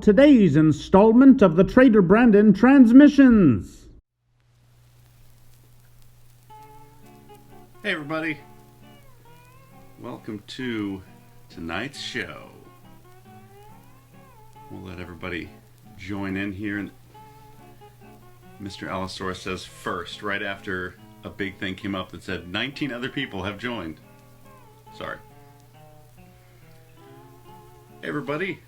today's installment of the Trader Brandon Transmissions. Hey everybody, welcome to tonight's show. We'll let everybody join in here, and Mr. Allosaurus says first, right after a big thing came up that said 19 other people have joined. Sorry. Hey everybody,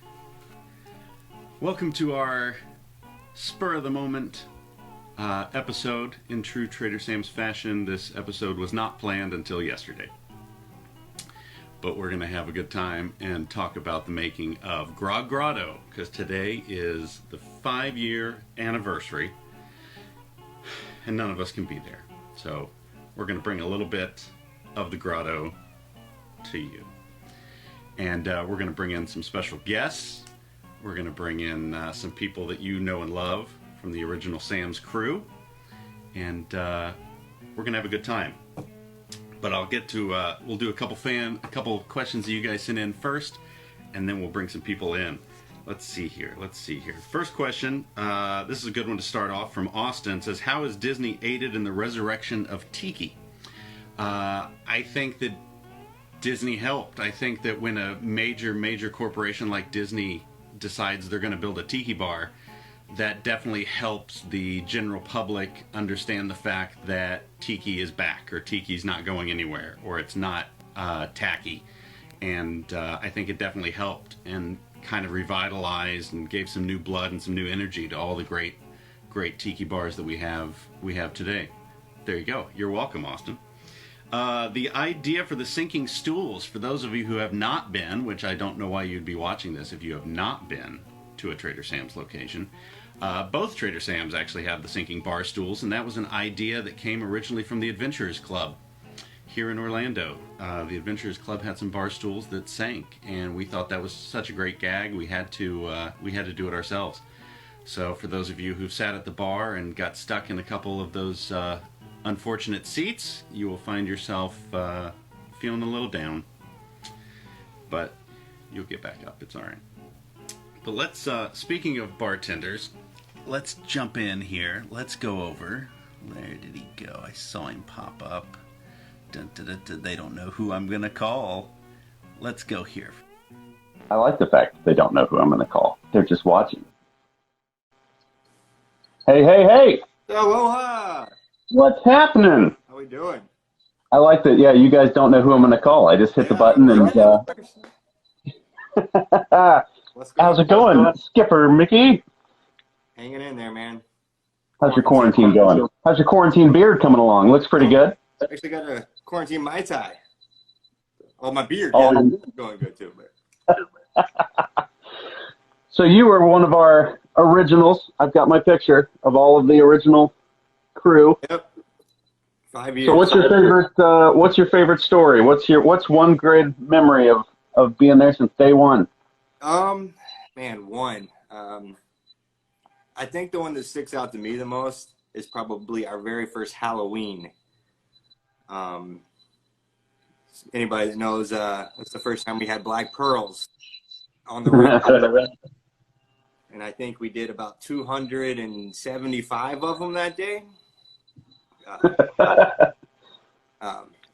welcome to our spur of the moment episode. In true Trader Sam's fashion, this episode was not planned until yesterday. But we're going to have a good time and talk about the making of Grog Grotto, because today is the 5-year anniversary and none of us can be there. So we're going to bring a little bit of the grotto to you. And we're going to bring in some special guests. We're going to bring in some people that you know and love from the original Sam's crew. And we're going to have a good time. But I'll get to, we'll do a couple questions that you guys sent in first, and then we'll bring some people in. Let's see here. First question, this is a good one to start off, from Austin. It says, how has Disney aided in the resurrection of Tiki? I think that Disney helped. I think that when a major corporation like Disney decides they're going to build a Tiki bar, that definitely helps the general public understand the fact that Tiki is back, or Tiki's not going anywhere, or it's not tacky. And I think it definitely helped and kind of revitalized and gave some new blood and some new energy to all the great Tiki bars that we have today. There you go. You're welcome, Austin. The idea for the sinking stools, for those of you who have not been, which I don't know why you'd be watching this if you have not been to a Trader Sam's location. Both Trader Sam's actually have the sinking bar stools, and that was an idea that came originally from the Adventurers Club here in Orlando. The Adventurers Club had some bar stools that sank, and we thought that was such a great gag, we had to do it ourselves. So for those of you who've sat at the bar and got stuck in a couple of those unfortunate seats, you will find yourself feeling a little down, but you'll get back up. It's all right. But let's, speaking of bartenders, let's jump in here. Let's go over. Where did he go? I saw him pop up. Dun, dun, dun, dun. They don't know who I'm going to call. Let's go here. I like the fact that they don't know who I'm going to call. They're just watching. Hey! Aloha! What's happening? How we doing? I like that, yeah, you guys don't know who I'm going to call. I just hit the button and... How's it going, Skipper Mickey? Hanging in there, man. How's your quarantine going? How's your quarantine beard coming along? Looks pretty good. I actually got a quarantine Mai Tai. Oh, my beard. Oh, yeah, going good too. But. So you were one of our originals. I've got my picture of all of the original crew. Yep. 5 years. So what's your favorite story? What's one great memory of being there since day one? Man, one. I think the one that sticks out to me the most is probably our very first Halloween. Anybody that knows, it's the first time we had black pearls on the ring. And I think we did about 275 of them that day.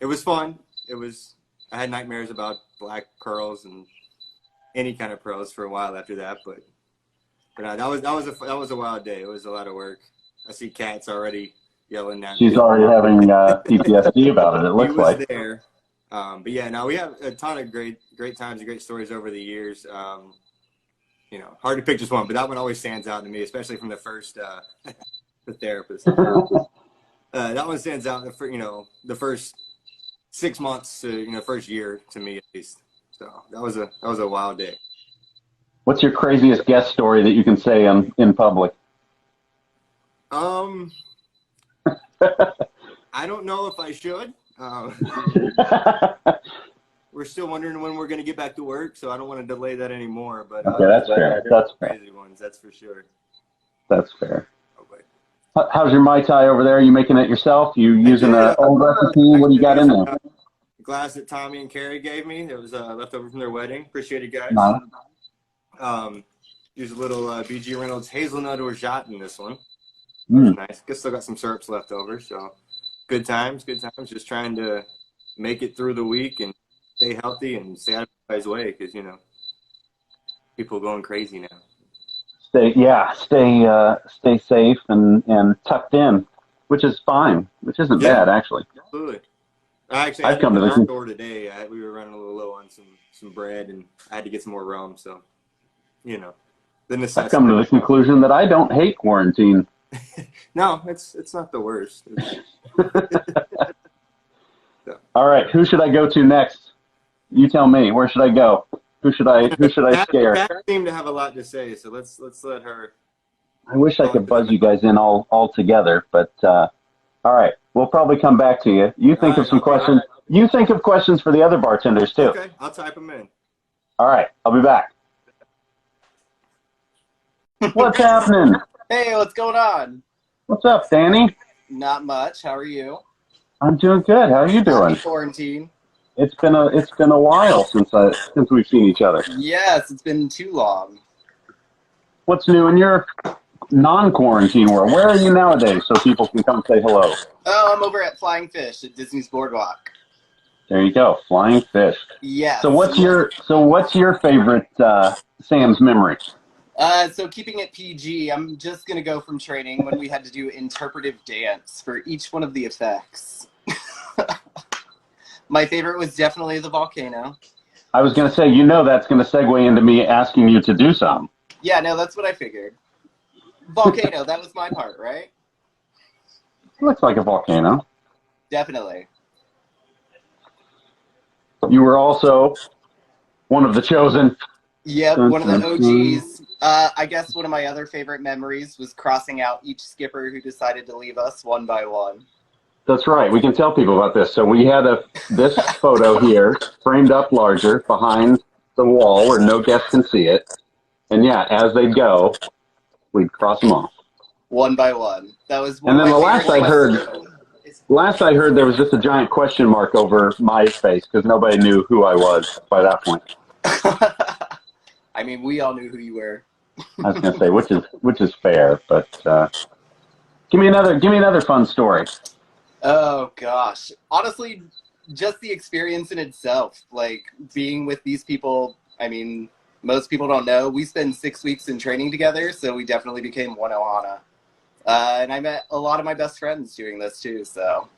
It was fun. I had nightmares about black pearls and any kind of pearls for a while after that, but that was a wild day. It was a lot of work. I see Kat's already yelling at me. She's already having PTSD about it. It looks like. There, but yeah, no, we have a ton of great times and great stories over the years. Hard to pick just one, but that one always stands out to me, especially from the first the therapist. That one stands out for the first 6 months to first year to me at least. So that was a wild day. What's your craziest guest story that you can say in public? I don't know if I should. We're still wondering when we're going to get back to work, so I don't want to delay that anymore. But okay, that's fair. That's crazy ones, that's for sure. That's fair. How's your Mai Tai over there? Are you making it yourself? You using an old recipe? What do you got in there? Glass that Tommy and Carrie gave me. It was left over from their wedding. Appreciate it, guys. Use a little BG Reynolds hazelnut orgeat in this one. Nice. Guess still got some syrups left over, so good times. Just trying to make it through the week and stay healthy and stay out of everybody's way because, you know, people are going crazy now. Stay safe and tucked in, which is fine, which isn't bad, actually. Absolutely. I've come to the store today. We were running a little low on some bread, and I had to get some more rum, so, you know. I've come to the conclusion that I don't hate quarantine. No, it's not the worst. So. All right, who should I go to next? You tell me. Where should I go? Who should I scare? Pat seemed to have a lot to say, so let's let her. I wish I could buzz you guys in all together, but all right, we'll probably come back to you. You think of some questions. You think of questions for the other bartenders too. Okay, I'll type them in. All right, I'll be back. What's happening? Hey, what's going on? What's up, Danny? Not much. How are you? I'm doing good. How are you doing? Happy quarantine. It's been a while since we've seen each other. Yes, it's been too long. What's new in your non-quarantine world? Where are you nowadays so people can come say hello? Oh, I'm over at Flying Fish at Disney's Boardwalk. There you go, Flying Fish. Yes. So what's your favorite Sam's memory? So keeping it PG, I'm just going to go from training when we had to do interpretive dance for each one of the effects. My favorite was definitely the volcano. I was going to say, you know that's going to segue into me asking you to do some. Yeah, no, that's what I figured. Volcano, that was my part, right? Looks like a volcano. Definitely. You were also one of the chosen. Yep, one of the OGs. I guess one of my other favorite memories was crossing out each skipper who decided to leave us one by one. That's right. We can tell people about this. So we had this photo here, framed up larger behind the wall where no guest can see it. And yeah, as they go, we'd cross them off. One by one. That was one and then of my last I heard there was just a giant question mark over my face because nobody knew who I was by that point. I mean, we all knew who you were. I was gonna say, which is fair, but give me another fun story. Oh gosh, honestly, just the experience in itself, like being with these people. I mean, most people don't know we spend 6 weeks in training together, so we definitely became one ohana. And I met a lot of my best friends doing this too. So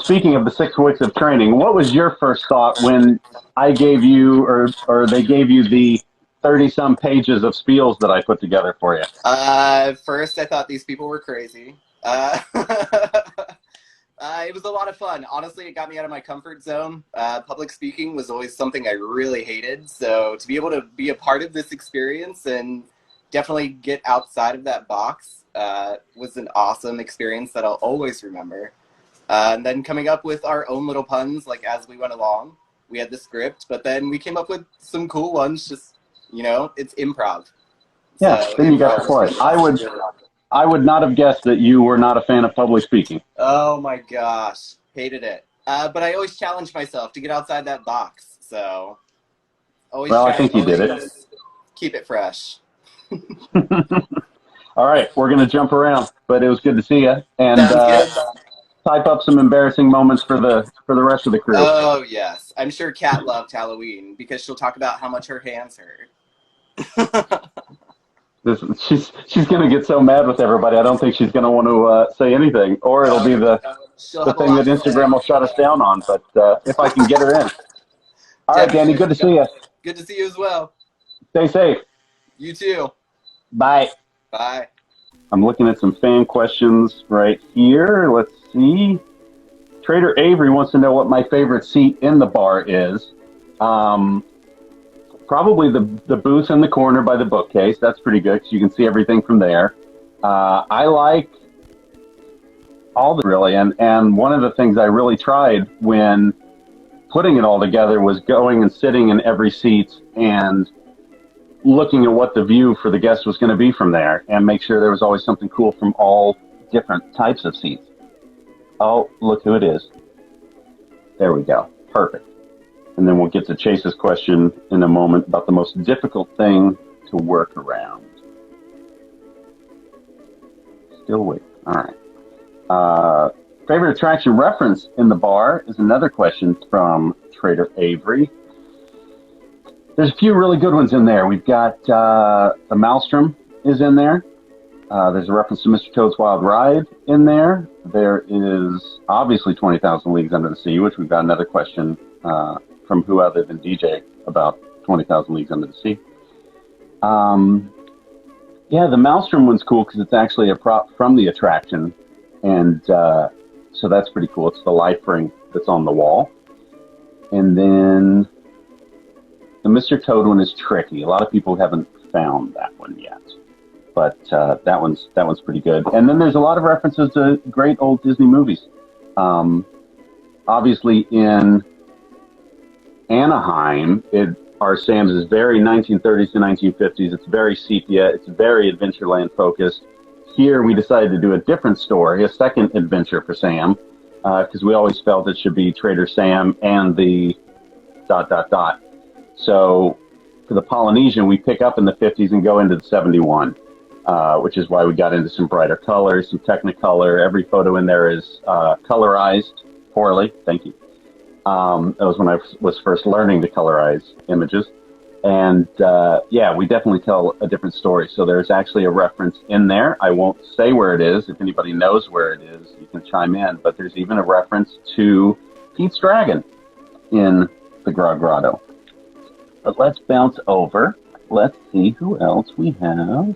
speaking of the 6 weeks of training, what was your first thought when I gave you or they gave you the 30-some pages of spiels that I put together for you? First, I thought these people were crazy. It was a lot of fun. Honestly, it got me out of my comfort zone. Public speaking was always something I really hated. So to be able to be a part of this experience and definitely get outside of that box was an awesome experience that I'll always remember. And then coming up with our own little puns, like as we went along. We had the script, but then we came up with some cool ones. Just, you know, it's improv. Yeah, so then you got the point. I would not have guessed that you were not a fan of public speaking. Oh my gosh, hated it. But I always challenge myself to get outside that box. So, I think you did it. Keep it fresh. All right, we're going to jump around, but it was good to see you. And type up some embarrassing moments for the rest of the crew. Oh yes, I'm sure Kat loved Halloween because she'll talk about how much her hands hurt. She's going to get so mad with everybody. I don't think she's going to want to say anything, or it'll be the thing that Instagram will shut us down on. But if I can get her in. All right, Danny, good to see you. Good to see you as well. Stay safe. You too. Bye. Bye. I'm looking at some fan questions right here. Let's see. Trader Avery wants to know what my favorite seat in the bar is. Probably the booth in the corner by the bookcase. That's pretty good because you can see everything from there. I like all the really, and one of the things I really tried when putting it all together was going and sitting in every seat and looking at what the view for the guest was going to be from there and make sure there was always something cool from all different types of seats. Oh, look who it is. There we go. Perfect. And then we'll get to Chase's question in a moment about the most difficult thing to work around. Still waiting. All right. Favorite attraction reference in the bar is another question from Trader Avery. There's a few really good ones in there. We've got the Maelstrom is in there. There's a reference to Mr. Toad's Wild Ride in there. There is obviously 20,000 Leagues Under the Sea, which we've got another question from who other than DJ about 20,000 Leagues Under the Sea. Yeah, the Maelstrom one's cool because it's actually a prop from the attraction. And so that's pretty cool. It's the life ring that's on the wall. And then the Mr. Toad one is tricky. A lot of people haven't found that one yet. But that one's pretty good. And then there's a lot of references to great old Disney movies. Obviously in Anaheim, our Sam's is very 1930s to 1950s. It's very sepia. It's very Adventureland focused. Here we decided to do a different story, a second adventure for Sam, because we always felt it should be Trader Sam and the ... So for the Polynesian, we pick up in the 50s and go into the 71, which is why we got into some brighter colors, some Technicolor. Every photo in there is colorized poorly. Thank you. That was when I was first learning to colorize images. And yeah, we definitely tell a different story. So there's actually a reference in there. I won't say where it is. If anybody knows where it is, you can chime in. But there's even a reference to Pete's Dragon in the Grog Grotto. But let's bounce over. Let's see who else we have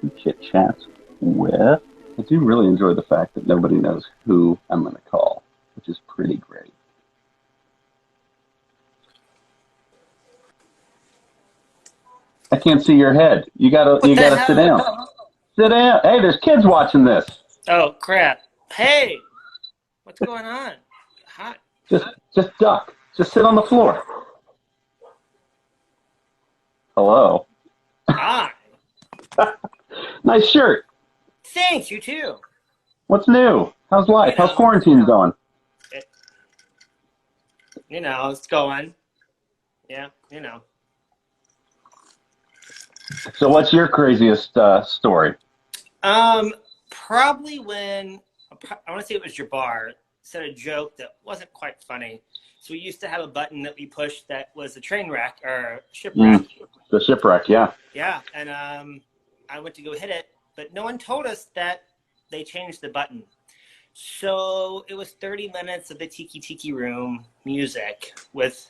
to chit-chat with. I do really enjoy the fact that nobody knows who I'm going to call, which is pretty great. I can't see your head. You gotta sit down. Sit down. Hey, there's kids watching this. Oh crap! Hey, what's going on? Hi. Just duck. Just sit on the floor. Hello. Hi. Nice shirt. Thanks. You too. What's new? How's life? How's quarantine going? It's going. Yeah, So what's your craziest story? Probably when I want to say it was Jabbar said a joke that wasn't quite funny. So we used to have a button that we pushed that was a train wreck or shipwreck. The shipwreck, yeah. Yeah, and I went to go hit it, but no one told us that they changed the button. So it was 30 minutes of the Tiki room music with,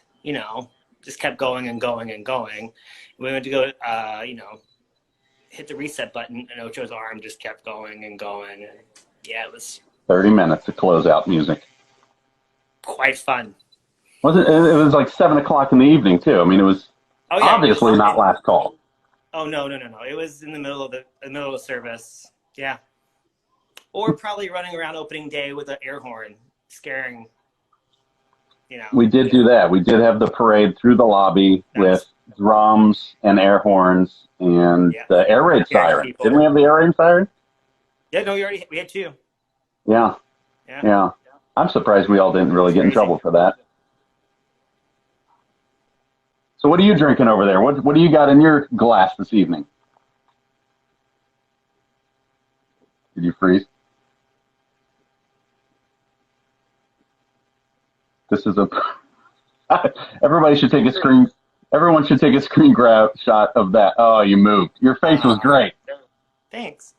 just kept going and going and going. We went to go, hit the reset button, and Ocho's arm just kept going and going. And yeah, it was 30 minutes of closeout music. Quite fun. It was like 7 o'clock in the evening too. I mean, it was obviously not last call. Oh no! It was in the middle of the service. Yeah. Or probably running around opening day with an air horn, scaring. We did do that. We did have the parade through the lobby with drums and air horns and the air raid siren. People. Didn't we have the air raid siren? Yeah, no, we had two. Yeah. I'm surprised we all didn't really get in trouble for that. So what are you drinking over there? What do you got in your glass this evening? Did you freeze? This is everybody should take a screen. Everyone should take a screen grab shot of that. Oh, you moved. Your face was great. Thanks.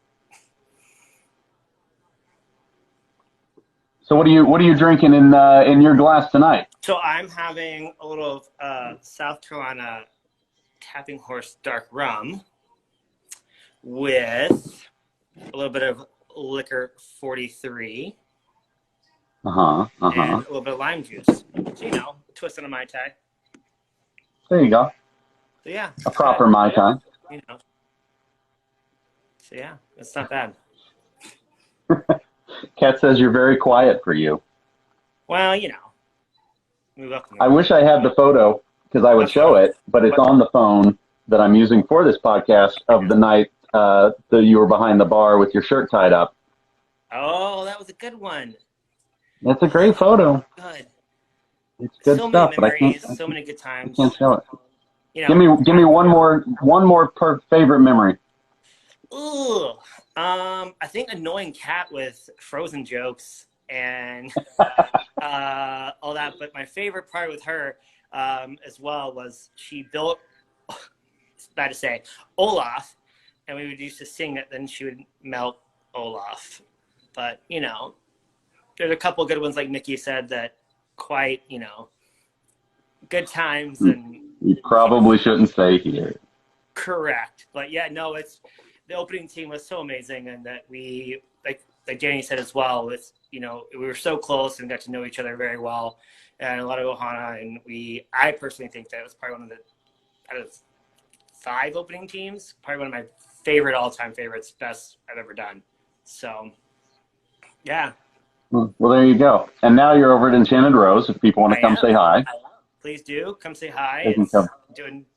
So what are you drinking in your glass tonight? So I'm having a little South Carolina Tapping Horse dark rum with a little bit of liquor 43. And a little bit of lime juice. So, twist on a Mai Tai. There you go. So yeah. A proper Mai Tai. So yeah, it's not bad. Kat says you're very quiet for you. Well, I wish I had the photo because I would show it, but it's on the phone that I'm using for this podcast of the night that you were behind the bar with your shirt tied up. Oh, that was a good one. That's a great photo. Good. It's good so stuff, many but I memories, can't. so many good I times. can't show it. You know, Give me one more favorite memory. ooh, I think annoying cat with frozen jokes and all that. But my favorite part with her as well was she built, it's bad to say, Olaf, and we would used to sing it. Then she would melt Olaf. But you know, there's a couple good ones like Nikki said that quite good times and. You probably shouldn't say here. Correct, but yeah, no, it's the opening team was so amazing, and that we like Danny said as well. It's we were so close and got to know each other very well, and a lot of Ohana, and I personally think that was probably one of the out of 5 opening teams, probably one of my favorite all-time favorites, best I've ever done. So, yeah. Well, there you go. And now you're over at Enchanted Rose. If people want to come say hi, please do come say hi. They can It's come.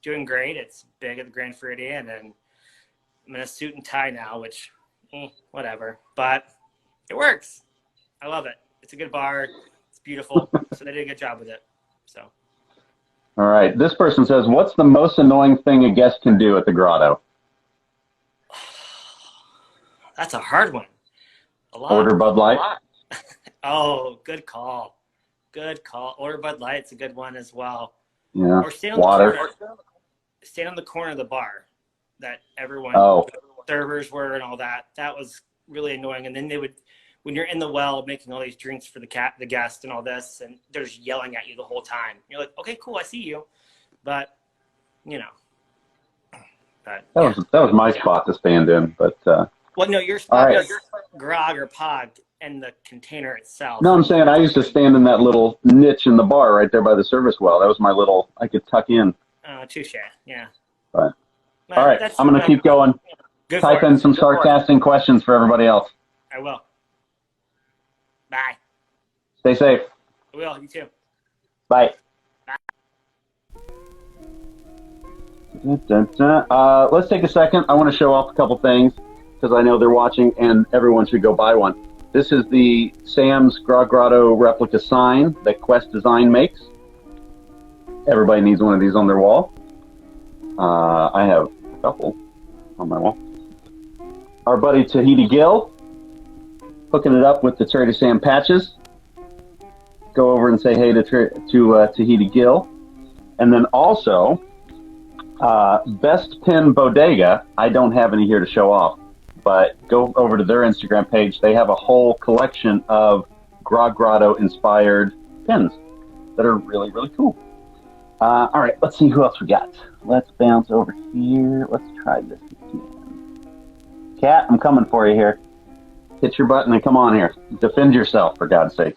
doing great. It's big at the Grand Floridian, and I'm in a suit and tie now, which whatever, but it works. I love it. It's a good bar. It's beautiful. So they did a good job with it. So. All right. This person says, "What's the most annoying thing a guest can do at the grotto?" That's a hard one. A lot. Order Bud Light. Oh, good call. Good call. Order Bud Light's a good one as well. Yeah. Or stand on Water. the corner. Stand on the corner of the bar that everyone servers were and all that. That was really annoying. And then they would, when you're in the well making all these drinks for the guest and all this, and they're just yelling at you the whole time. You're like, okay, cool, I see you, but But that was my spot to stand in, but. Well, no, your spot was grog or pod and the container itself. No, I'm saying I used to stand in that little niche in the bar right there by the service well. That was my little, I could tuck in. Touche, yeah. But, all right, I'm going to keep going. Type in some sarcastic questions for everybody else. I will. Bye. Stay safe. I will, you too. Bye. Let's take a second. I want to show off a couple things because I know they're watching and everyone should go buy one. This is the Sam's Grog Grotto replica sign that Quest Design makes. Everybody needs one of these on their wall. I have a couple on my wall. Our buddy Tahiti Gill, hooking it up with the Trader Sam patches. Go over and say hey to Tahiti Gill. And then also, Best Pin Bodega, I don't have any here to show off, but go over to their Instagram page. They have a whole collection of Grog Grotto inspired pins that are really, really cool. All right, let's see who else we got. Let's bounce over here. Let's try this again. Kat, I'm coming for you here. Hit your button and come on here. Defend yourself, for God's sake.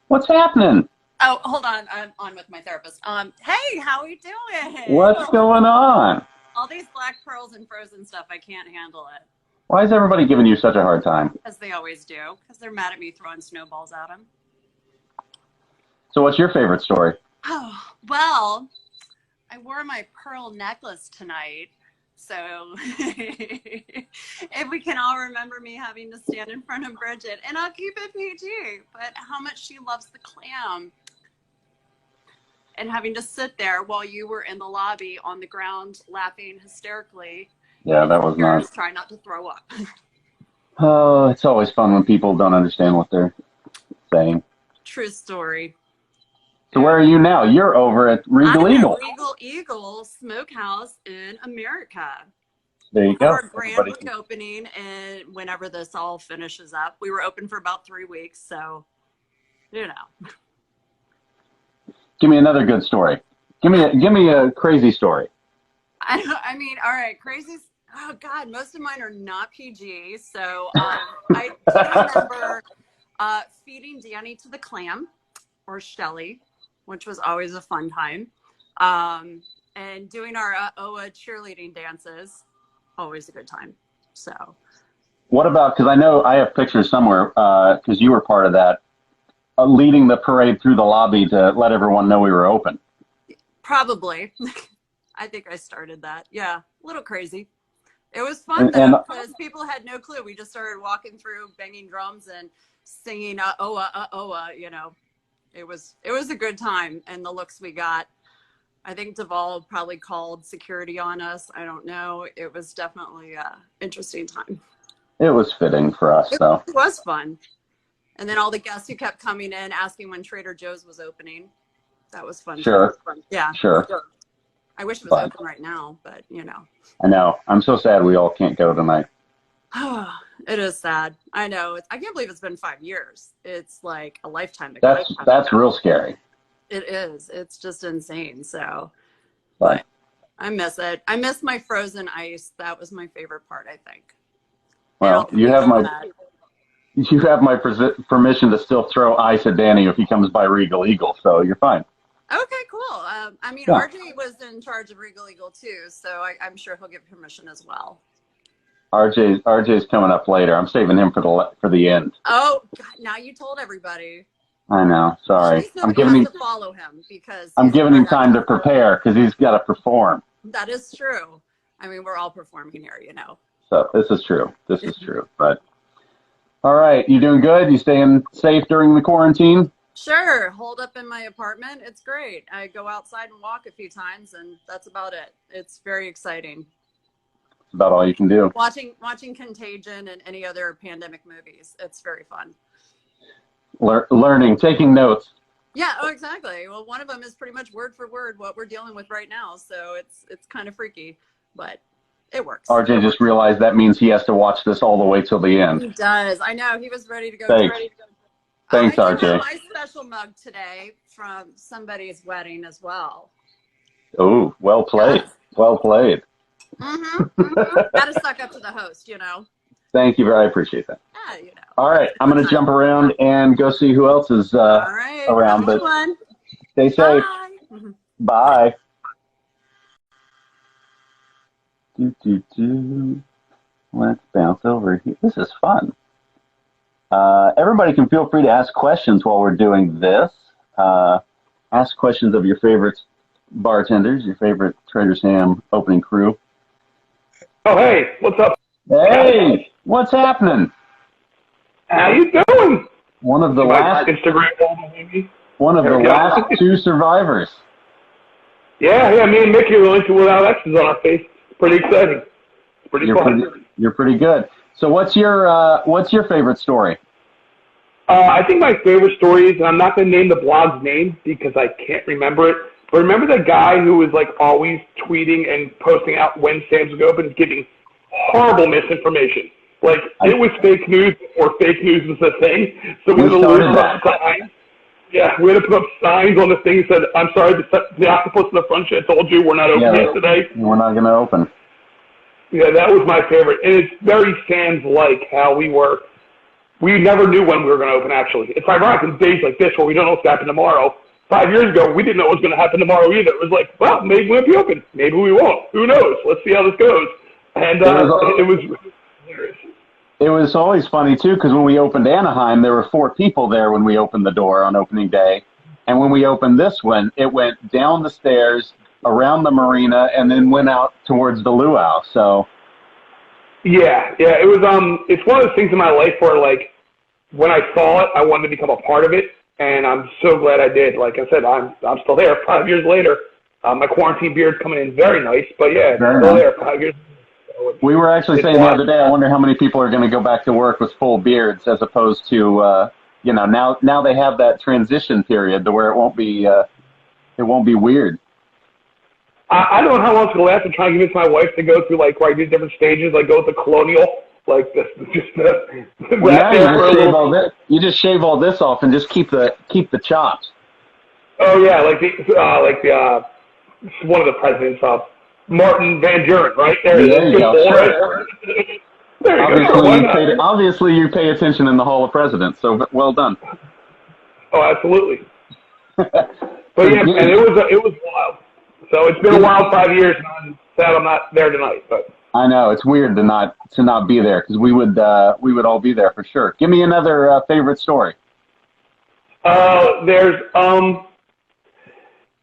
What's happening? Oh, hold on. I'm on with my therapist. Hey, how are we doing? What's going on? All these black pearls and frozen stuff, I can't handle it. Why is everybody giving you such a hard time? As they always do, because they're mad at me throwing snowballs at them. So what's your favorite story? Oh, well, I wore my pearl necklace tonight. So if we can all remember me having to stand in front of Bridget, and I'll keep it PG, but how much she loves the clam. And having to sit there while you were in the lobby on the ground laughing hysterically. Yeah, that was nice. Trying not to throw up. Oh, it's always fun when people don't understand what they're saying. True story. So where are you now? You're over at Regal Eagle. Regal Eagle Smokehouse in America. There you go. Our grand book opening, and whenever this all finishes up, we were open for about 3 weeks, so you know. Give me another good story. Give me a crazy story. I mean, all right, crazy. Oh God, most of mine are not PG. So I do remember feeding Danny to the clam, or Shelly, which was always a fun time, and doing our OA cheerleading dances, always a good time. So. What about? Because I know I have pictures somewhere. Because you were part of that. Leading the parade through the lobby to let everyone know we were open. Probably. I think I started that. Yeah, a little crazy. It was fun though, because people had no clue. We just started walking through, banging drums and singing "Oa, Oa," you know. It was a good time, and the looks we got. I think Duvall probably called security on us. I don't know. It was definitely an interesting time. It was fitting for us, though. It was fun. And then all the guests who kept coming in asking when Trader Joe's was opening. That was fun. Sure. Yeah. Sure. I wish it was open right now, but I know. I'm so sad we all can't go tonight. It is sad. I know. I can't believe it's been 5 years. It's like a lifetime ago. That's real scary. It is. It's just insane. So, but I miss it. I miss my frozen ice. That was my favorite part, I think. Well, you have my permission to still throw ice at Danny if he comes by Regal Eagle, so you're fine. Okay, cool. RJ was in charge of Regal Eagle too, so I'm sure he'll give permission as well. RJ's coming up later. I'm saving him for the end. Oh, God, now you told everybody. I know. Sorry. I'm giving him to follow him because I'm giving him time to prepare because he's got to perform. That is true. We're all performing here, So this is true. But all right, you doing good? You staying safe during the quarantine? Sure. Hold up in my apartment. It's great. I go outside and walk a few times, and that's about it. It's very exciting. It's about all you can do. Watching Contagion and any other pandemic movies. It's very fun. Learning, taking notes. Yeah, exactly. Well, one of them is pretty much word for word what we're dealing with right now, so it's kind of freaky, but it works. RJ just realized that means he has to watch this all the way till the end. He does. I know. He was ready to go. Thanks, I RJ. my special mug today from somebody's wedding as well. Oh, well played. Yes. Well played. Got to suck up to the host, Thank you. I appreciate that. Yeah, All right, I'm going to jump around and go see who else is around. But stay safe. Bye. Let's bounce over here. This is fun. Everybody can feel free to ask questions while we're doing this. Ask questions of your favorite bartenders, your favorite Trader Sam opening crew. Oh, hey, what's up? Hey, what's happening? How you doing? One of the last two survivors. Yeah, me and Mickey are the only two without X's on our face. Pretty exciting. Pretty fun. You're pretty good. So what's your favorite story? I think my favorite story is, and I'm not going to name the blog's name because I can't remember it, but remember the guy who was like always tweeting and posting out when Sam's was open, giving horrible misinformation. Like, it was fake news before fake news was a thing. So we had to put up signs. Yeah, we had to put up signs on the thing that said, I'm sorry, the octopus in the front should have told you we're not opening today. We're not going to open. Yeah, that was my favorite. And it's very Sam's-like how we were. We never knew when we were going to open, actually. It's ironic in days like this where we don't know what's going to happen tomorrow. 5 years ago, we didn't know what was going to happen tomorrow either. It was like, well, maybe we'll be open. Maybe we won't. Who knows? Let's see how this goes. And it was hilarious. It was always funny, too, because when we opened Anaheim, there were 4 people there when we opened the door on opening day. And when we opened this one, it went down the stairs, around the marina, and then went out towards the luau. So, yeah, it was. It's one of those things in my life where, like, when I saw it, I wanted to become a part of it, and I'm so glad I did. Like I said, I'm still there 5 years later. My quarantine beard's coming in very nice, but yeah, still there 5 years. We were actually saying the other day, I wonder how many people are going to go back to work with full beards as opposed to, now they have that transition period to where it won't be weird. I don't know how long it's going to last. I'm trying to convince my wife to go through, like, where I do different stages, like go with the colonial, like this, you just shave all this off and just keep the chops. Oh yeah, like one of the presidents of Martin Van Buren, right? There you go. Obviously, you pay attention in the Hall of Presidents, so well done. Oh, absolutely. But yeah, and it was wild. So it's been a wild 5 years, and I'm sad I'm not there tonight. But I know it's weird to not be there because we would all be there for sure. Give me another favorite story.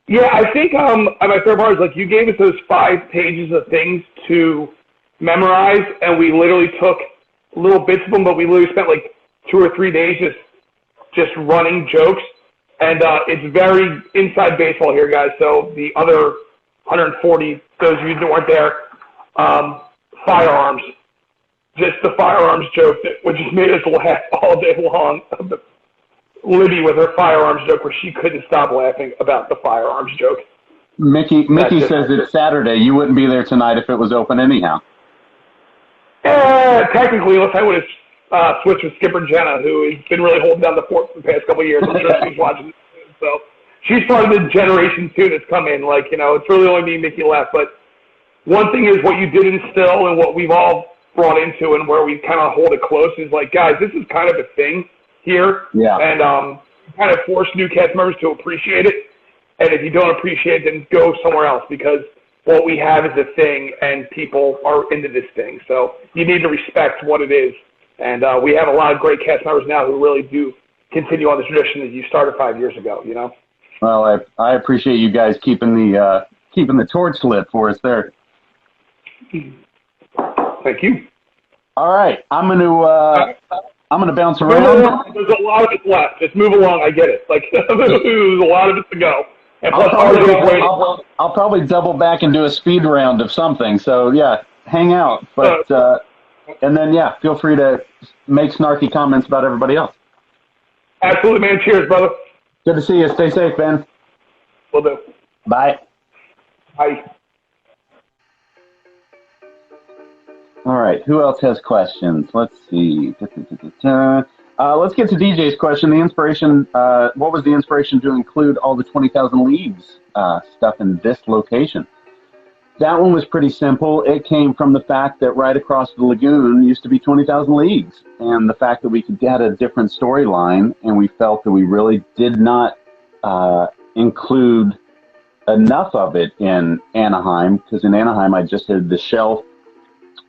Yeah, I think my favorite part is, like, you gave us those 5 pages of things to memorize, and we literally took little bits of them, but we literally spent like 2 or 3 days just running jokes. And it's very inside baseball here, guys. So the other 140, those of you that weren't there, firearms. Just the firearms joke, which just made us laugh all day long. Libby with her firearms joke where she couldn't stop laughing about the firearms joke. Mickey says it's Saturday. You wouldn't be there tonight if it was open anyhow. Technically, unless I would have switched with Skipper Jenna, who has been really holding down the fort for the past couple of years. I'm sure she's watching. So she's part of the generation too that's come in. Like, it's really only me and Mickey left. But one thing is what you did instill and what we've all brought into and where we kind of hold it close is like, guys, this is kind of a thing here. Yeah. And kind of force new cast members to appreciate it. And if you don't appreciate it, then go somewhere else because what we have is a thing and people are into this thing. So you need to respect what it is. And we have a lot of great cast members now who really do continue on the tradition that you started 5 years ago, Well, I appreciate you guys keeping the torch lit for us there. Thank you. All right, I'm gonna bounce around. There's a lot of it left. Just move along. I get it. Like there's a lot of it to go. And plus, I'll probably double back and do a speed round of something. So yeah, hang out. But and then feel free to make snarky comments about everybody else. Absolutely, man. Cheers, brother. Good to see you. Stay safe, Ben. Will do. Bye. Bye. All right, who else has questions? Let's see. Let's get to DJ's question. The inspiration, what was the inspiration to include all the 20,000 Leagues stuff in this location? That one was pretty simple. It came from the fact that right across the lagoon used to be 20,000 Leagues, and the fact that we could get a different storyline, and we felt that we really did not include enough of it in Anaheim, because in Anaheim I just had the shelf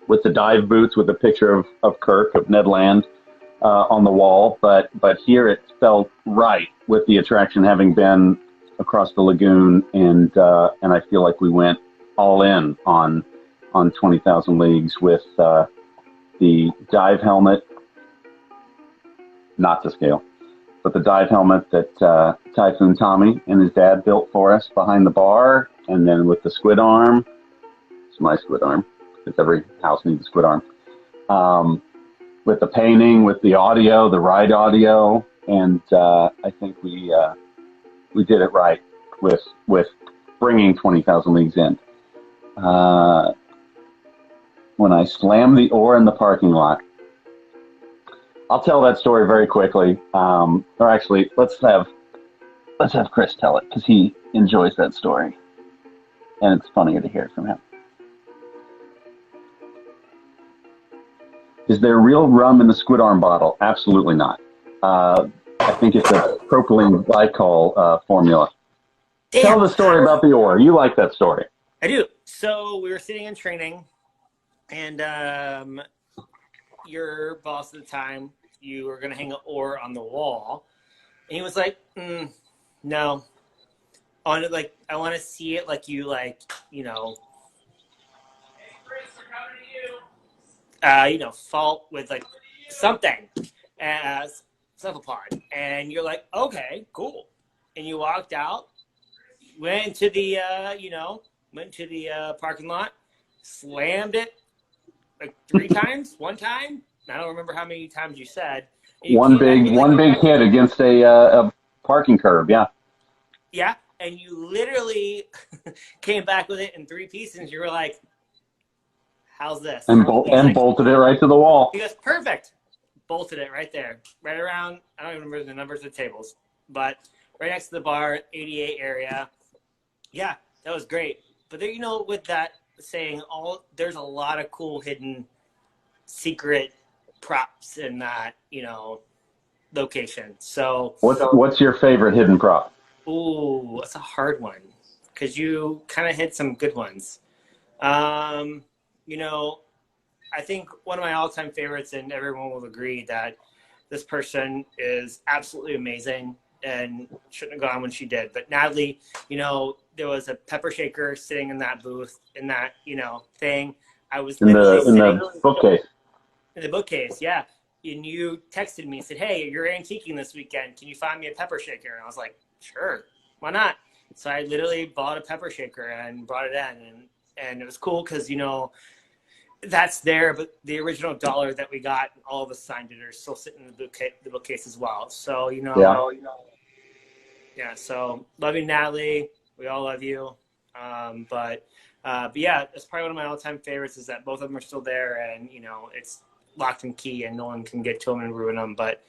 with the dive boots with a picture of Kirk, of Ned Land, on the wall, but here it felt right with the attraction having been across the lagoon, and I feel like we went all in on 20,000 Leagues with the dive helmet, not to scale, but the dive helmet that Typhoon Tommy and his dad built for us behind the bar, and then with the squid arm. It's my squid arm, because every house needs a squid arm. With the painting, with the audio, the ride audio, and I think we did it right with bringing 20,000 Leagues in. When I slammed the oar in the parking lot, I'll tell that story very quickly. Or actually, let's have Chris tell it because he enjoys that story, and it's funnier to hear it from him. Is there real rum in the squid arm bottle? Absolutely not. I think it's a propylene glycol formula. Damn. Tell the story about the oar. You like that story. I do. So we were sitting in training, and your boss at the time, you were going to hang an oar on the wall. And he was like, no. I want to see it like you, fault with like something as cephalopod, and you're like, okay, cool. And you walked out, went to the parking lot, slammed it like 3 times, one time. I don't remember how many times you said. One big hit against a parking curb. Yeah. Yeah, and you literally came back with it in 3 pieces. You were like, how's this? And bolted it right to the wall. He goes, perfect. Bolted it right there. Right around, I don't even remember the numbers of the tables, but right next to the bar, 88 area. Yeah, that was great. But there, with that saying, there's a lot of cool hidden secret props in that, location. So what's your favorite hidden prop? Ooh, that's a hard one because you kind of hit some good ones. I think one of my all-time favorites, and everyone will agree that this person is absolutely amazing and shouldn't have gone when she did. But Natalie, there was a pepper shaker sitting in that booth, in that, thing. I was in the bookcase. In the bookcase, yeah. and you texted me and said, "Hey, you're antiquing this weekend. Can you find me a pepper shaker?" And I was like, "Sure, why not?" So I literally bought a pepper shaker and brought it in, and it was cool because that's there, but the original dollar that we got, all of us signed it, are still sitting in the bookcase as well. So yeah. So love you, Natalie. We all love you. But yeah, it's probably one of my all-time favorites is that both of them are still there, and it's locked and key, and no one can get to them and ruin them. But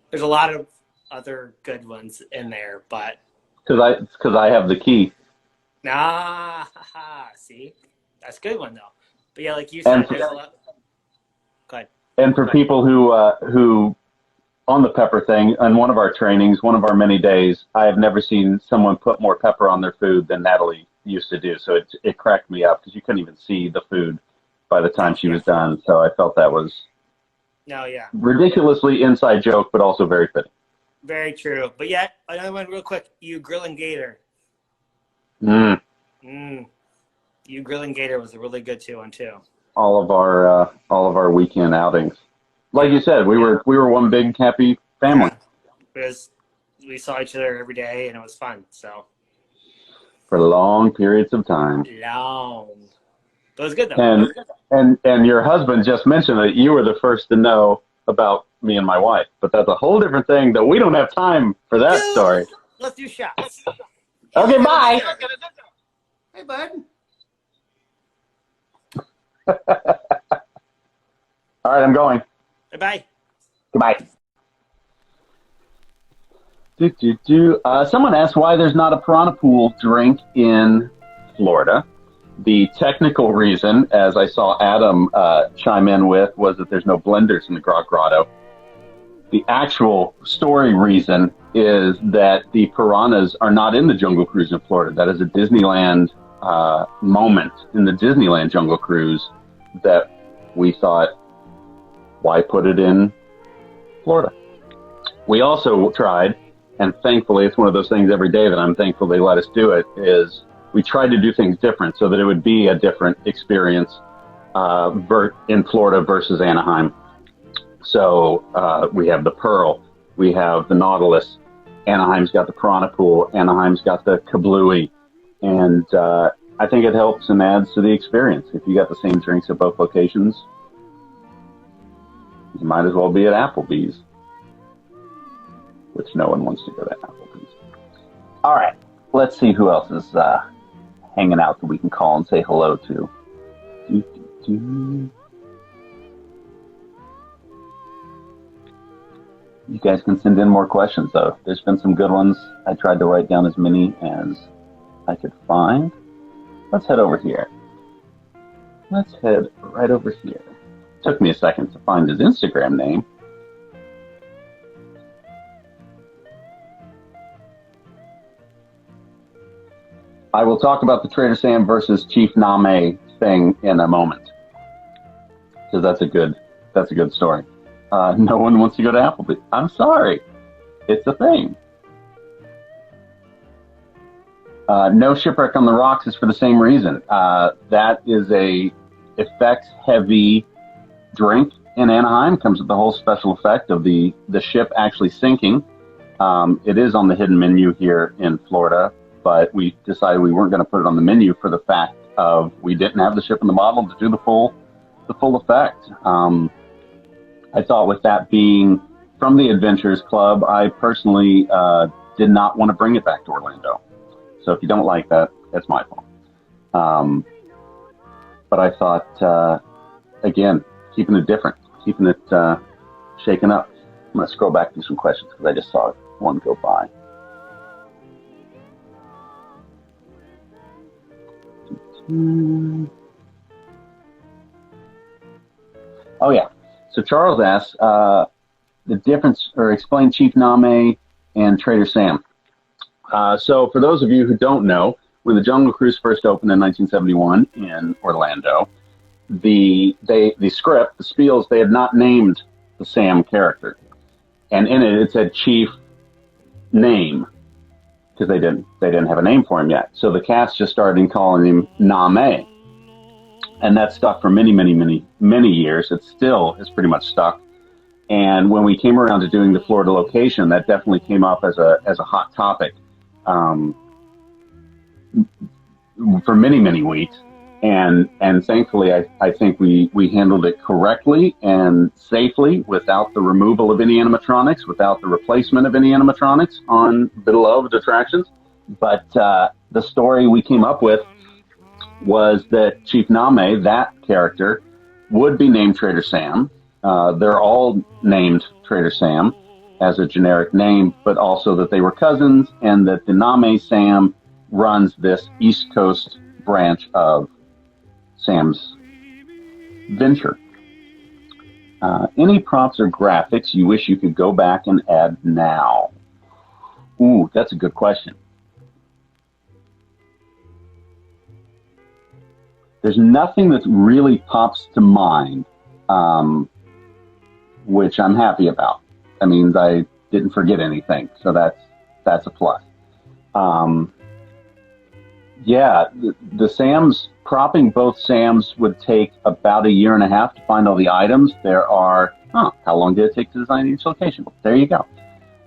there's a lot of other good ones in there. But because I have the key. See, that's a good one though. But yeah, like you said, there's a lot. Go ahead. And for people who on the pepper thing, on one of our trainings, one of our many days, I have never seen someone put more pepper on their food than Natalie used to do. So it cracked me up because you couldn't even see the food by the time she was done. So I felt that was ridiculously inside joke, but also very fitting. Very true. But yeah, another one real quick. You Grilling Gator. You Grilling Gator was a really good one too. All of our weekend outings, like you said, we were one big happy family. Because we saw each other every day and it was fun. So for long periods of time. But it was good though. And your husband just mentioned that you were the first to know about me and my wife, but that's a whole different thing that we don't have time for that story. Let's do shots. Okay, bye. Hey, bud. All right, I'm going. Bye. Goodbye. Someone asked why there's not a Piranha Pool drink in Florida. The technical reason, as I saw Adam chime in with, was that there's no blenders in the Grog Grotto. The actual story reason is that the piranhas are not in the Jungle Cruise in Florida. That is a Disneyland moment in the Disneyland Jungle Cruise that we thought, why put it in Florida? We also tried, and thankfully it's one of those things every day that I'm thankful they let us do it, is we tried to do things different so that it would be a different experience in Florida versus Anaheim. So we have the Pearl, we have the Nautilus, Anaheim's got the Piranha Pool, Anaheim's got the Kablooey, and I think it helps and adds to the experience. If you got the same drinks at both locations, you might as well be at Applebee's, which no one wants to go to Applebee's. All right, let's see who else is hanging out that we can call and say hello to. You guys can send in more questions, though. There's been some good ones. I tried to write down as many as I could find. Let's head over here. Let's head right over here. Took me a second to find his Instagram name. I will talk about the Trader Sam versus Chief Name thing in a moment, because that's a good story. No one wants to go to Applebee's. I'm sorry, it's a thing. No Shipwreck on the Rocks is for the same reason. That is a effects-heavy drink in Anaheim. Comes with the whole special effect of the ship actually sinking. It is on the hidden menu here in Florida, but we decided we weren't going to put it on the menu for the fact of we didn't have the ship in the bottle to do the full effect. I thought with that being from the Adventurers Club, I personally did not want to bring it back to Orlando. So if you don't like that, that's my fault. But I thought, again, keeping it different, keeping it shaken up. I'm going to scroll back through some questions because I just saw one go by. Oh, yeah. So Charles asks the difference, or explain Chief Name and Trader Sam. So for those of you who don't know, when the Jungle Cruise first opened in 1971 in Orlando, the script, the spiels, they had not named the Sam character, and in it said Chief Name because they didn't have a name for him yet. So the cast just started calling him Name. And that stuck for many, many, many, many years. It still is pretty much stuck. And when we came around to doing the Florida location, that definitely came up as a hot topic for many, many weeks. And thankfully, I think we handled it correctly and safely without the removal of any animatronics, without the replacement of any animatronics on beloved attractions. But the story we came up with was that Chief Name, that character, would be named Trader Sam. They're all named Trader Sam as a generic name, but also that they were cousins and that the Name Sam runs this East Coast branch of Sam's venture. Any props or graphics you wish you could go back and add now? Ooh, that's a good question. There's nothing that really pops to mind, which I'm happy about. That means I didn't forget anything, so that's a plus. Yeah, the Sams, propping both Sams would take about 1.5 years to find all the items. There are, how long did it take to design each location? There you go.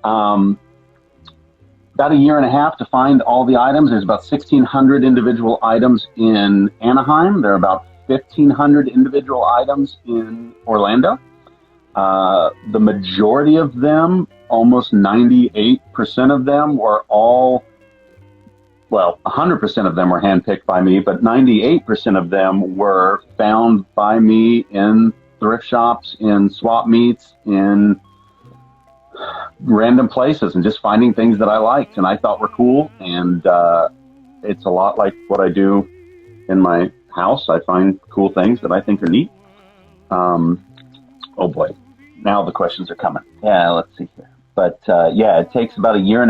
About 1.5 years to find all the items. There's about 1,600 individual items in Anaheim. There are about 1,500 individual items in Orlando. The majority of them, almost 98% of them, were all, well, 100% of them were handpicked by me, but 98% of them were found by me in thrift shops, in swap meets, in random places, and just finding things that I liked and I thought were cool. And it's a lot like what I do in my house. I find cool things that I think are neat. Oh boy, now the questions are coming. Yeah, let's see here. But yeah, it takes about 1.5 years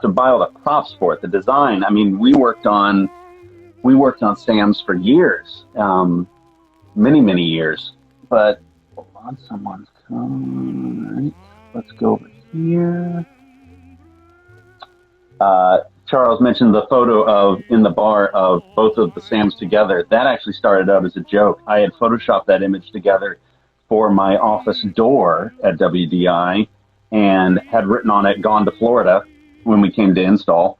to buy all the props for it. The design, I mean, we worked on Sam's for years, many years. But hold on, someone's coming. All right, let's go over here. Charles mentioned the photo in the bar of both of the Sams together. That actually started out as a joke. I had photoshopped that image together for my office door at WDI and had written on it, "Gone to Florida," when we came to install.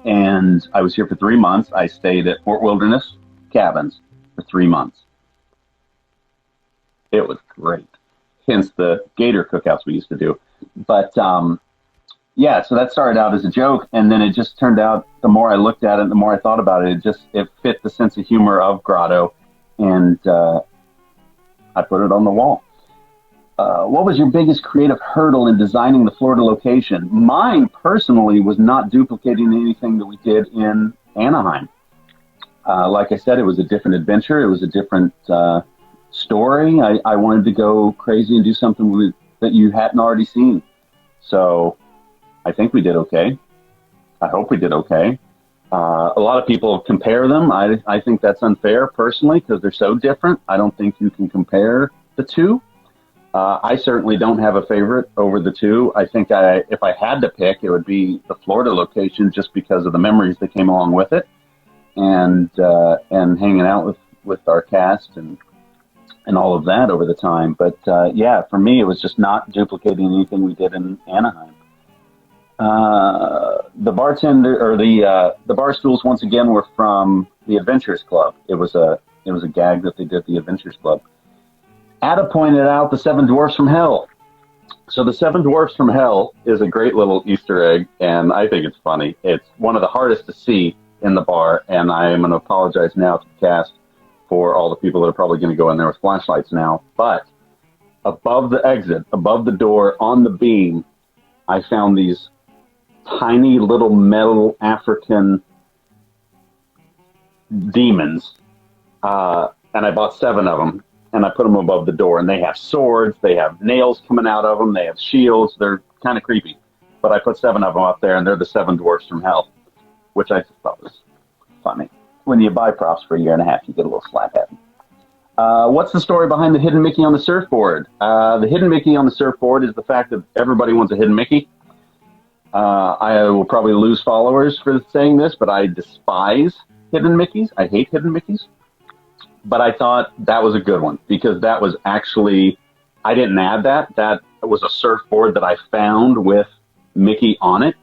And I was here for 3 months. I stayed at Fort Wilderness Cabins for 3 months. It was great. Hence the gator cookouts we used to do. But yeah, so that started out as a joke, and then it just turned out, the more I looked at it, the more I thought about it, it fit the sense of humor of Grotto, and I put it on the wall. What was your biggest creative hurdle in designing the Florida location? Mine, personally, was not duplicating anything that we did in Anaheim. Like I said, it was a different adventure. It was a different story. I wanted to go crazy and do something that you hadn't already seen. So I think we did okay. I hope we did okay. A lot of people compare them. I think that's unfair, personally, because they're so different. I don't think you can compare the two. I certainly don't have a favorite over the two. I think if I had to pick, it would be the Florida location, just because of the memories that came along with it, and hanging out with our cast and all of that over the time. But yeah, for me, it was just not duplicating anything we did in Anaheim. The bartender, or the bar stools, once again, were from the Adventurers Club. It was a gag that they did at the Adventurers Club. Ada pointed out the 7 Dwarfs from Hell. So the 7 Dwarfs from Hell is a great little Easter egg, and I think it's funny. It's one of the hardest to see in the bar, and I am going to apologize now to the cast for all the people that are probably going to go in there with flashlights now. But above the exit, above the door, on the beam, I found these tiny little metal African demons, and I bought 7 of them. And I put them above the door, and they have swords, they have nails coming out of them, they have shields, they're kind of creepy. But I put 7 of them up there, and they're the 7 Dwarfs from Hell, which I thought was funny. When you buy props for 1.5 years, you get a little slap at them. What's the story behind the hidden Mickey on the surfboard? The hidden Mickey on the surfboard is the fact that everybody wants a hidden Mickey. I will probably lose followers for saying this, but I despise hidden Mickeys. I hate hidden Mickeys. but I thought that was a good one because that was actually, I didn't add that. That was a surfboard that I found with Mickey on it,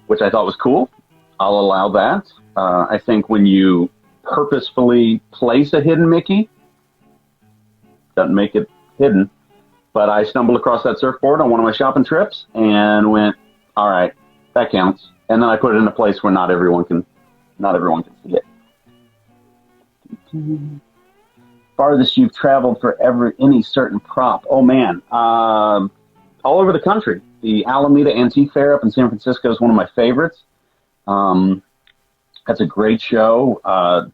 which I thought was cool. I'll allow that. I think when you purposefully place a hidden Mickey, doesn't make it hidden. But I stumbled across that surfboard on one of my shopping trips and went, all right, that counts. And then I put it in a place where not everyone can see it. Farthest you've traveled for any certain prop? Oh man, all over the country. The Alameda Antique Fair up in San Francisco is one of my favorites. That's a great show.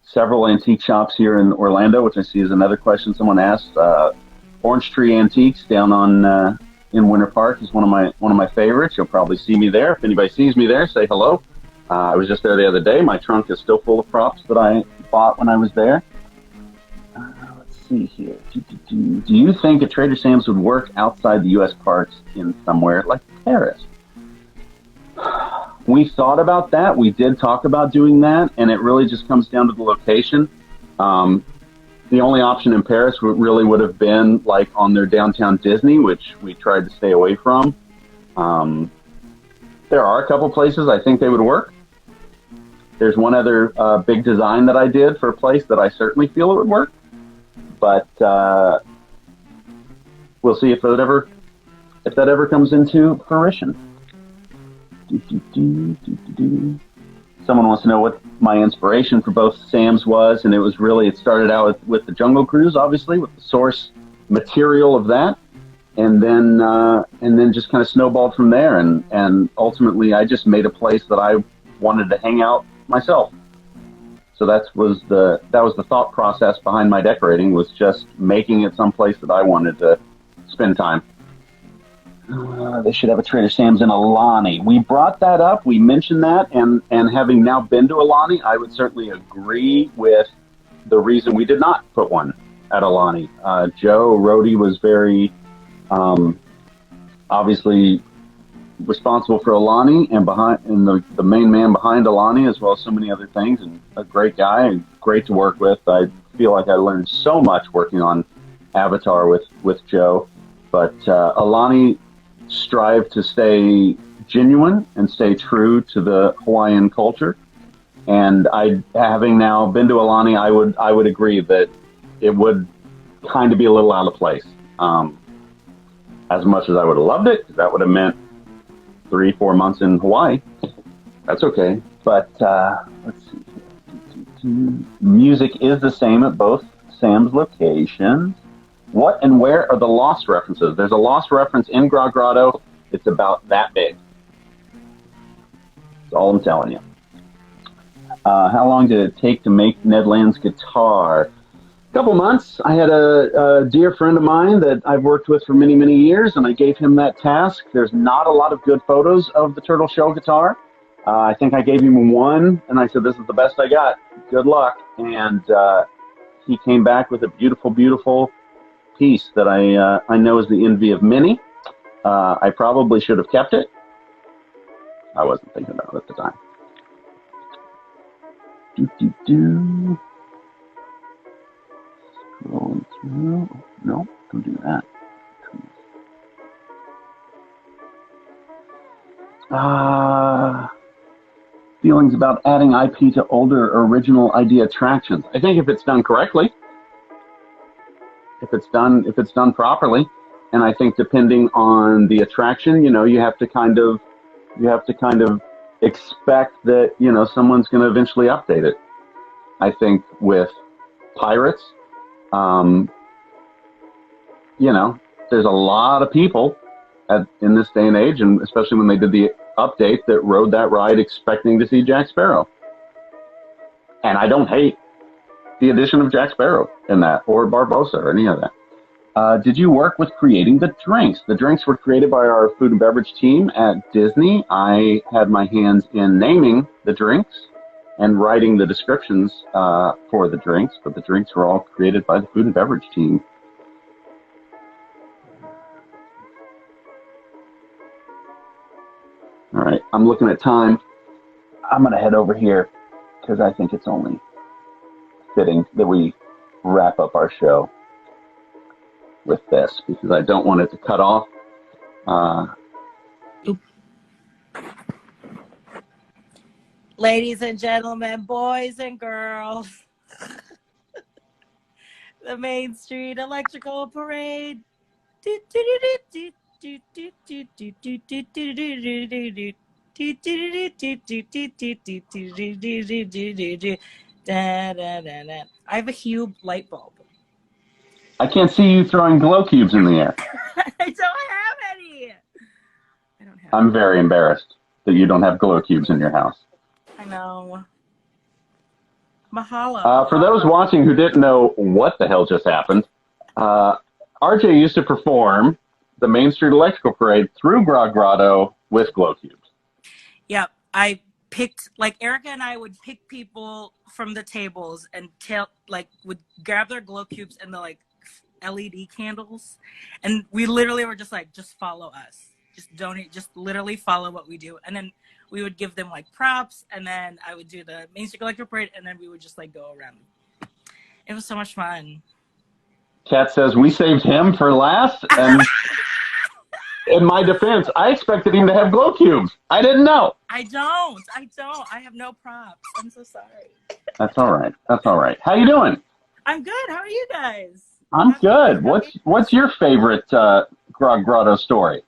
Several antique shops here in Orlando, which I see is another question someone asked. Orange Tree Antiques down on in Winter Park is one of my favorites. You'll probably see me there. If anybody sees me there, say hello. I was just there the other day. My trunk is still full of props that I bought when I was there. Let's see here. Do you think a Trader Sam's would work outside the U.S. parks in somewhere like Paris? We thought about that. We did talk about doing that, and it really just comes down to the location. The only option in Paris would have been like on their downtown Disney, which we tried to stay away from. There are a couple places I think they would work. There's one other big design that I did for a place that I certainly feel it would work, but we'll see if that ever comes into fruition. Someone wants to know what my inspiration for both Sam's was, and it started out with the Jungle Cruise, obviously, with the source material of that, and then just kind of snowballed from there, and ultimately I just made a place that I wanted to hang out myself. So that was the thought process behind my decorating, was just making it someplace that I wanted to spend time. They should have a Trader Sam's in Alani. We brought that up. We mentioned that, and having now been to Alani, I would certainly agree with the reason we did not put one at Alani. Joe Rohde was very obviously responsible for Alani and the main man behind Alani, as well as so many other things, and a great guy and great to work with. I feel like I learned so much working on Avatar with Joe, but Alani strive to stay genuine and stay true to the Hawaiian culture. And having now been to Alani, I would agree that it would kind of be a little out of place. As much as I would have loved it, that would have meant 3-4 months in Hawaii. That's okay. But let's see. Music is the same at both Sam's locations. What and where are the Lost references? There's a Lost reference in Grog Grotto. It's about that big. That's all I'm telling you. How long did it take to make Ned Land's guitar? A couple months. I had a dear friend of mine that I've worked with for many, many years, and I gave him that task. There's not a lot of good photos of the Turtle Shell guitar. I think I gave him one, and I said, this is the best I got. Good luck. And he came back with a beautiful, beautiful piece that I know is the envy of many. I probably should have kept it. I wasn't thinking about it at the time. Scrolling through. No, don't do that. Feelings about adding IP to older original idea attractions. I think if it's done correctly, if it's done properly, and I think depending on the attraction, you have to kind of expect that, someone's going to eventually update it. I think with pirates, there's a lot of people in this day and age, and especially when they did the update, that rode that ride expecting to see Jack Sparrow. And I don't hate the addition of Jack Sparrow in that, or Barbossa, or any of that. Did you work with creating the drinks? The drinks were created by our food and beverage team at Disney. I had my hands in naming the drinks and writing the descriptions for the drinks, but the drinks were all created by the food and beverage team. All right, I'm looking at time. I'm going to head over here because I think it's only fitting that we wrap up our show with this because I don't want it to cut off. Ladies and gentlemen, boys and girls, the Main Street Electrical Parade. I have a Hue light bulb. I can't see you throwing glow cubes in the air. I don't have any. I'm very embarrassed that you don't have glow cubes in your house. I know. Mahalo. For those watching who didn't know what the hell just happened, RJ used to perform the Main Street Electrical Parade through Grog Grotto with glow cubes. Yep. I picked, like, Erica and I would pick people from the tables and would grab their glow cubes and the, like, LED candles. And we literally were just like, just follow us. Just donate, just literally follow what we do. And then we would give them, like, props. And then I would do the Main Street Electrical Parade. And then we would just, like, go around. It was so much fun. Kat says, we saved him for last. And in my defense, I expected him to have glow cubes. I didn't know. I don't. I have no props. I'm so sorry. That's all right. That's all right. How you doing? I'm good. How are you guys? I'm good. What's your favorite Grog Grotto story?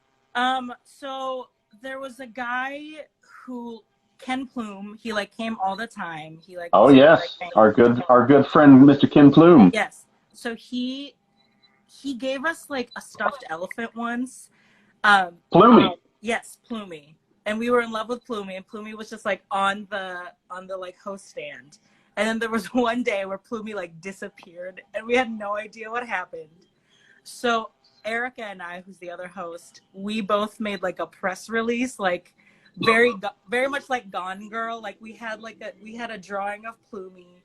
So there was a guy who, Ken Plume, he, like, came all the time. He, like, oh yes, like, our good friend Mr. Ken Plume. Yes. So he gave us, like, a stuffed elephant once. Plumey. Yes, Plumey. And we were in love with Plumey, and Plumey was just, like, on the like, host stand. And then there was one day where Plumey, like, disappeared, and we had no idea what happened. So Erica and I, who's the other host, we both made, like, a press release, like, very much like Gone Girl. Like, we had a drawing of Plumey,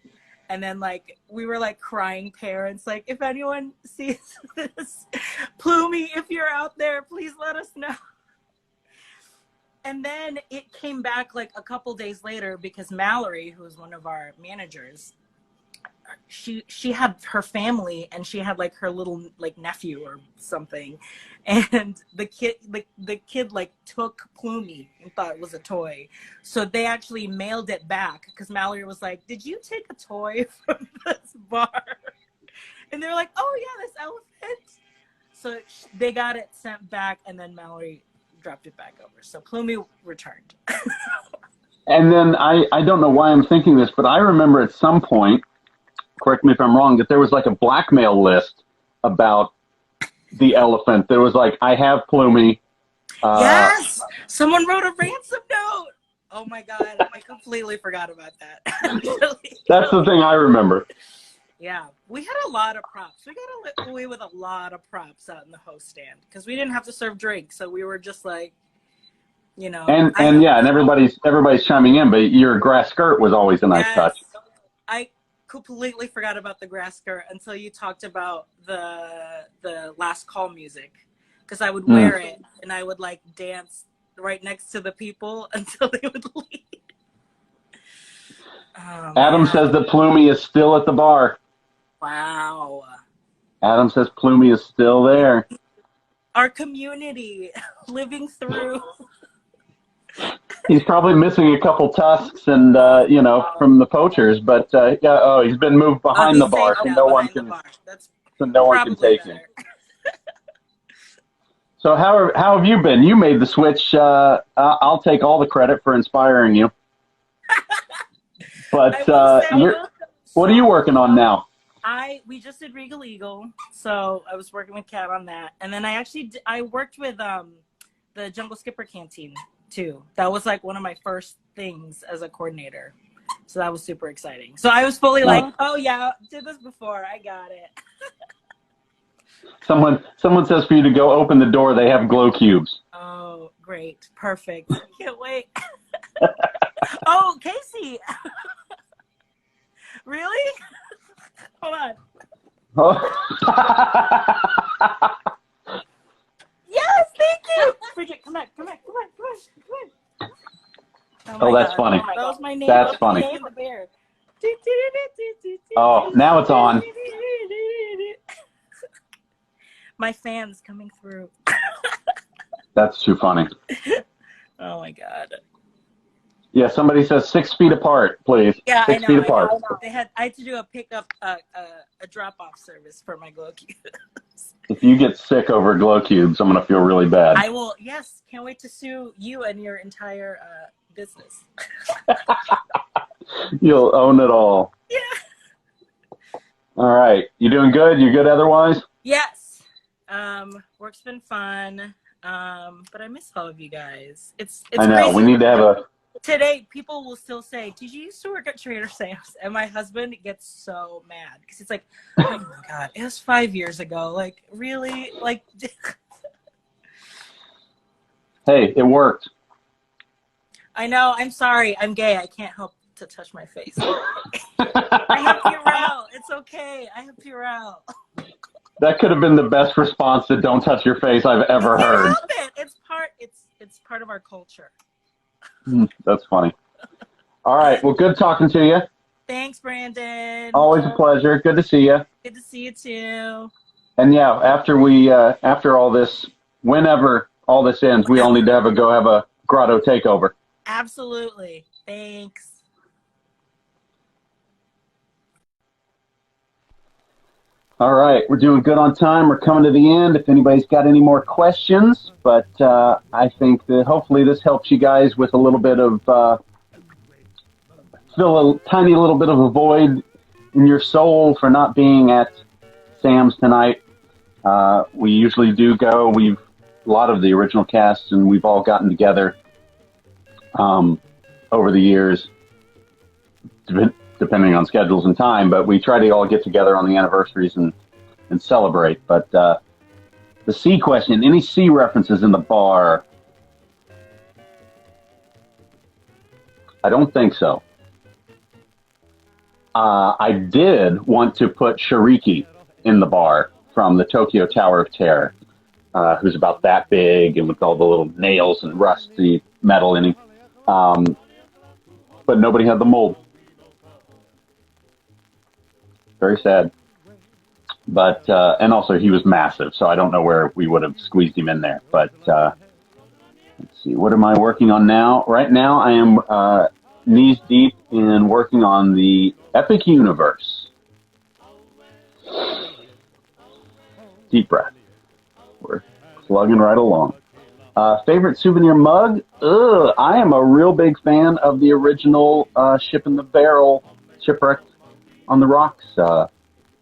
and then, like, we were, like, crying parents, like, if anyone sees this, Plumey, if you're out there, please let us know. And then it came back, like, a couple days later because Mallory, who was one of our managers, she had her family, and she had, like, her little, like, nephew or something, and the kid like took Plumey and thought it was a toy, so they actually mailed it back because Mallory was like, did you take a toy from this bar? And they're like, oh yeah, this elephant. So they got it sent back, and then Mallory dropped it back over, so Plumey returned. And then I don't know why I'm thinking this, but I remember at some point, correct me if I'm wrong, that there was, like, a blackmail list about the elephant. There was, like, I have Plumey. Yes! Someone wrote a ransom note! Oh my god, I completely forgot about that. That's the thing I remember. Yeah, we had a lot of props. We got away with a lot of props out in the host stand because we didn't have to serve drinks, so we were just like, you know. And everybody's chiming in, but your grass skirt was always a nice touch. I completely forgot about the grass skirt until you talked about the last call music, because I would wear it and I would, like, dance right next to the people until they would leave. Adam says that Plumey is still at the bar. Wow. Adam says Plumey is still there. Our community living through. He's probably missing a couple tusks and from the poachers, but he's been moved behind the bar, so no one can take him. So how have you been? You made the switch. I'll take all the credit for inspiring you. But what are you working on now? We just did Regal Eagle, so I was working with Kat on that, and then I worked with the Jungle Skipper Canteen too. That was, like, one of my first things as a coordinator, so that was super exciting. So I was fully like, oh yeah, did this before, I got it. Someone says for you to go open the door. They have glow cubes. Oh, great, perfect! Can't wait. Oh, Casey. Really? Hold on. Oh. Yes, thank you. Bridget, come back. Oh, that's funny. That was my name. That's funny. The bear. Oh, now it's on. my fans coming through. That's too funny. Oh my God. Yeah, somebody says 6 feet apart, please. Yeah, 6 I feet know. apart. I had to do a pickup, a drop-off service for my glow cubes. If you get sick over glow cubes, I'm gonna feel really bad. I will. Yes, can't wait to sue you and your entire business. You'll own it all. Yeah. All right, you doing good? You good otherwise? Yes. Work's been fun. But I miss all of you guys. It's I know. crazy. We need to have a. Today, people will still say, "Did you used to work at Trader Sam's?" And my husband gets so mad because it's like, "Oh my God, it was 5 years ago. Like, really? Like." Hey, it worked. I know. I'm sorry. I'm gay. I can't help to touch my face. I have Purell. It's okay. I have Purell. That could have been the best response to "Don't touch your face" I've ever heard. Help it. It's part of our culture. That's funny. All right. Well, good talking to you. Thanks, Brandon. Always a pleasure. Good to see you. Good to see you too. And yeah, after all this, whenever all this ends, we all need to have a grotto takeover. Absolutely. Thanks. All right, we're doing good on time. We're coming to the end. If anybody's got any more questions, but I think that hopefully this helps you guys with a little bit of fill a tiny little bit of a void in your soul for not being at Sam's tonight. We usually do go. A lot of the original cast, and we've all gotten together over the years, depending on schedules and time, but we try to all get together on the anniversaries and celebrate. But the C question, any C references in the bar? I don't think so. I did want to put Shariki in the bar from the Tokyo Tower of Terror, who's about that big and with all the little nails and rusty metal in him. But nobody had the mold. Very sad. But, and also he was massive, so I don't know where we would have squeezed him in there. But, let's see, what am I working on now? Right now I am knees deep in working on the Epic Universe. Deep breath. We're plugging right along. Favorite souvenir mug? I am a real big fan of the original Ship in the Barrel, Shipwrecked on the Rocks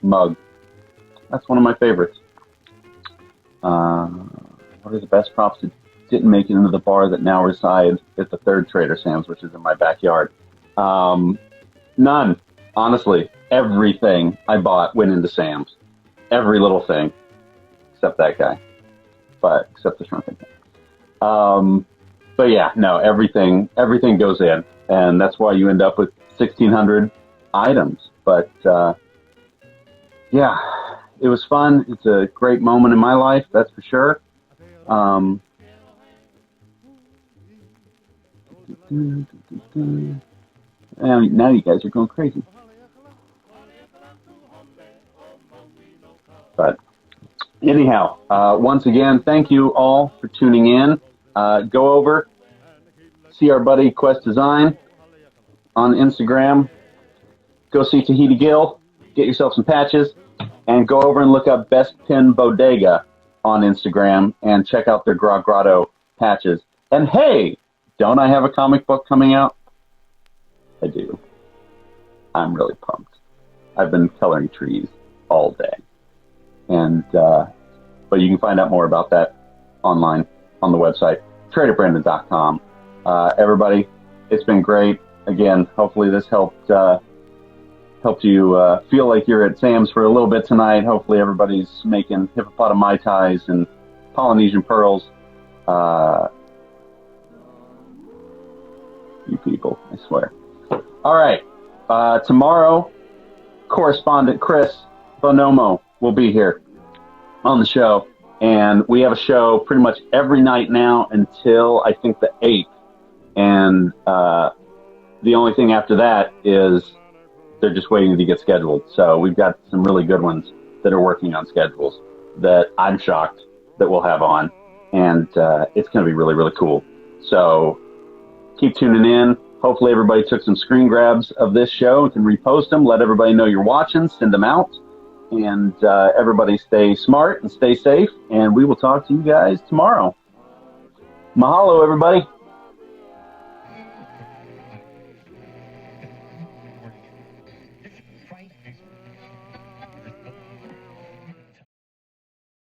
mug. That's one of my favorites. What are the best props that didn't make it into the bar that now reside at the third Trader Sam's, which is in my backyard? None. Honestly, everything I bought went into Sam's. Every little thing. Except that guy. Except the shrunken guy. But yeah, no, everything goes in. And that's why you end up with 1,600 items. But yeah, it was fun. It's a great moment in my life, that's for sure. Now you guys are going crazy. But anyhow, once again, thank you all for tuning in. Go over, see our buddy Quest Design on Instagram. Go see Tahiti Gill, get yourself some patches, and go over and look up Best Pin Bodega on Instagram and check out their Grog Grotto patches. And hey, don't I have a comic book coming out? I do. I'm really pumped. I've been coloring trees all day. And but you can find out more about that online on the website, traderbrandon.com. Everybody, it's been great. Again, hopefully this helped you feel like you're at Sam's for a little bit tonight. Hopefully everybody's making hippopotami mai tais and Polynesian pearls. You people, I swear. All right. Tomorrow, correspondent Chris Bonomo will be here on the show. And we have a show pretty much every night now until I think the 8th. And the only thing after that is they're just waiting to get scheduled. So we've got some really good ones that are working on schedules. that I'm shocked that we'll have on. And it's going to be really, really cool. So keep tuning in. Hopefully everybody took some screen grabs of this show and can repost them. Let everybody know you're watching. Send them out. And everybody stay smart and stay safe. And we will talk to you guys tomorrow. Mahalo, everybody.